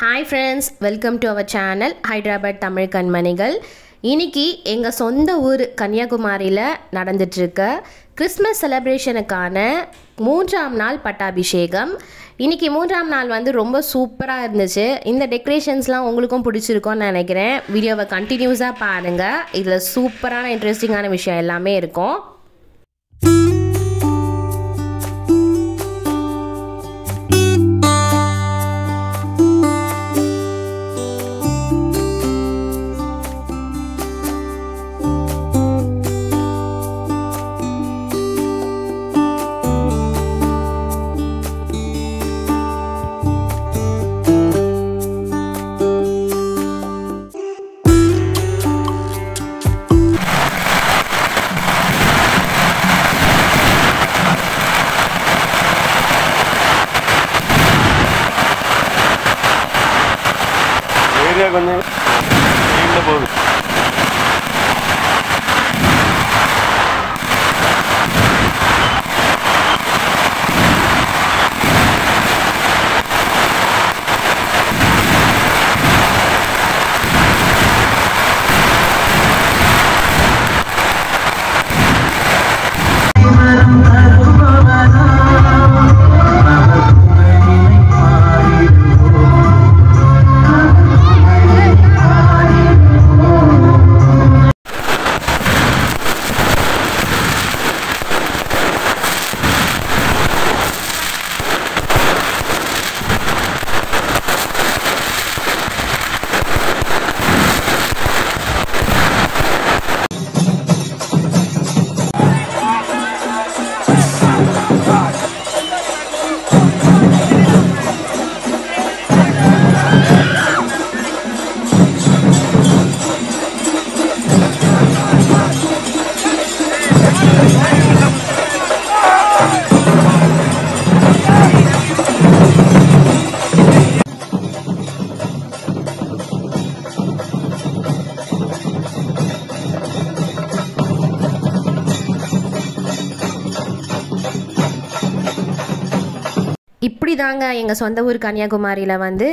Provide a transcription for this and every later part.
Hi friends, welcome to our channel Hyderabad Tamil Kanmanigal. இன்னைக்கு எங்க சொந்த ஊர் கன்னியாகுமரியில நடந்துட்டு இருக்க கிறிஸ்மஸ் செலிப்ரேஷனுக்கான 3ஆம் நாள் பட்டாபிஷேகம். இன்னைக்கு 3ஆம் நாள் வந்து ரொம்ப சூப்பரா இருந்துச்சு. இந்த டெக்கரேஷன்ஸ்லாம் உங்களுக்கும் பிடிச்சிருக்கும்னு நினைக்கிறேன். வீடியோவை கண்டினியூஸா பாருங்க. இதுல சூப்பரான இன்ட்ரெஸ்டிங்கான விஷயம் எல்லாமே இருக்கும். கொஞ்சம் போகுது. இப்படி தாங்க எங்கள் சொந்த ஊர் கன்னியாகுமரியில் வந்து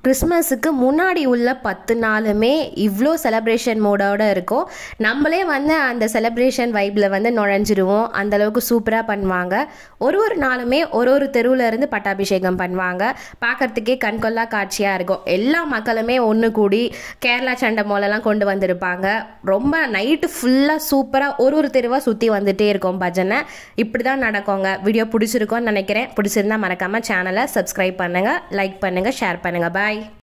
கிறிஸ்மஸுக்கு முன்னாடி உள்ள 10 நாளுமே இவ்வளோ செலப்ரேஷன் மோடோடு இருக்கும். நம்மளே வந்து அந்த செலப்ரேஷன் வைப்பில் வந்து நுழைஞ்சிருவோம். அந்தளவுக்கு சூப்பராக பண்ணுவாங்க. ஒரு நாளுமே ஒரு தெருவில் இருந்து பட்டாபிஷேகம் பண்ணுவாங்க. பார்க்குறதுக்கே கண்கொள்ளா காட்சியாக இருக்கும். எல்லா மக்களுமே ஒன்று கூடி கேரளா சண்டை மோலெல்லாம் கொண்டு வந்திருப்பாங்க. ரொம்ப நைட்டு ஃபுல்லாக சூப்பராக ஒரு தெருவாக சுற்றி வந்துகிட்டே இருக்கும் பஜனை. இப்படி தான் நடக்குங்க. வீடியோ பிடிச்சிருக்கோன்னு நினைக்கிறேன். பிடிச்சிருந்தா மறக்காமல் சேனலை சப்ஸ்கிரைப் பண்ணுங்கள், லைக் பண்ணுங்கள், ஷேர் பண்ணுங்கள். பாய்.